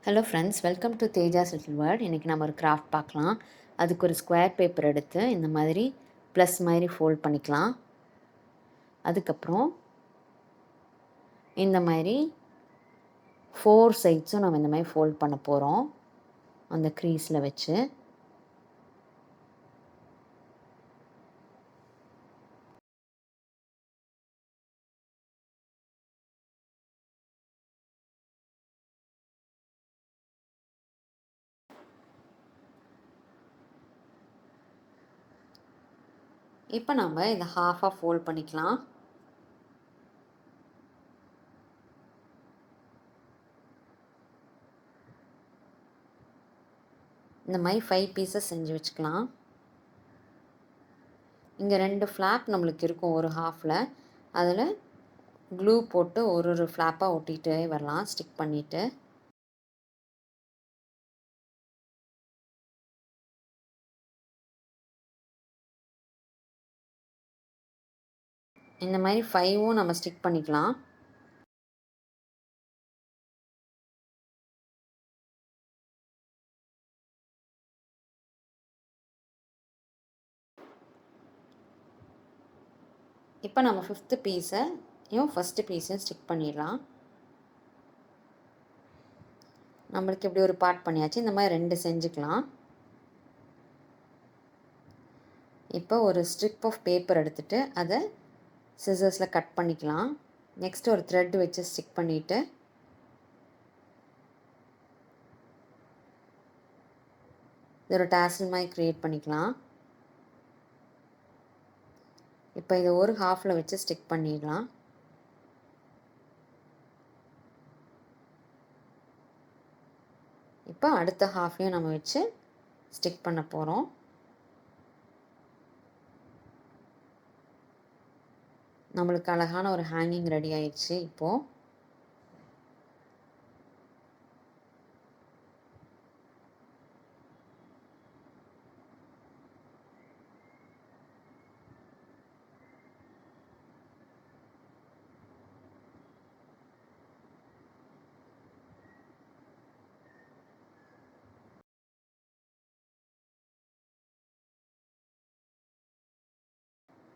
Hello friends, welcome to Tejas little world. இன்றைக்கி நம்ம ஒரு கிராஃப்ட் பார்க்கலாம். அதுக்கு ஒரு ஸ்கொயர் பேப்பர் எடுத்து இந்த மாதிரி ப்ளஸ் மாதிரி ஃபோல்ட் பண்ணிக்கலாம். அதுக்கப்புறம் இந்த மாதிரி 4 சைட்ஸும் நம்ம இந்த மாதிரி ஃபோல்ட் பண்ண போகிறோம் அந்த க்ரீஸில் வச்சு. இப்போ நம்ம இதை ஹாஃபாக ஃபோல்ட் பண்ணிக்கலாம். இந்த மாதிரி 5 பீசஸ் செஞ்சு வச்சுக்கலாம். இங்கே 2 ஃப்ளாப் நம்மளுக்கு இருக்கும் ஒரு ஹாஃபில். அதில் க்ளூ போட்டு ஒரு ஃப்ளாப்பாக ஒட்டிகிட்டே வரலாம், ஸ்டிக் பண்ணிவிட்டு. இந்த மாதிரி 5ம் நம்ம ஸ்டிக் பண்ணிக்கலாம். இப்போ நம்ம 5th பீஸையும் ஃபஸ்ட்டு பீஸையும் ஸ்டிக் பண்ணிடலாம். நம்மளுக்கு இப்படி ஒரு பார்ட் பண்ணியாச்சு. இந்த மாதிரி 2 செஞ்சுக்கலாம். இப்போ ஒரு ஸ்ட்ரிப் ஆஃப் பேப்பர் எடுத்துகிட்டு அதை சிசர்ஸில் கட் பண்ணிக்கலாம். நெக்ஸ்ட்டு ஒரு த்ரெட் வச்சு ஸ்டிக் பண்ணிவிட்டு இது ஒரு டாசல் மாதிரி க்ரியேட் பண்ணிக்கலாம். இப்போ இதை ஒரு ஹாஃபில் வச்சு ஸ்டிக் பண்ணிடலாம். இப்போ அடுத்த ஹாஃபையும் நம்ம வச்சு ஸ்டிக் பண்ண போகிறோம். நம்மளுக்கு அழகான ஒரு ஹேங்கிங் ரெடி ஆயிடுச்சு. இப்போது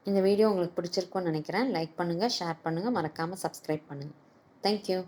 இந்த வீடியோ உங்களுக்கு பிடிச்சிருக்கும்னு நினைக்கிறேன். லைக் பண்ணுங்கள், ஷேர் பண்ணுங்கள், மறக்காமல் சப்ஸ்கிரைப் பண்ணுங்கள். தேங்க்யூ.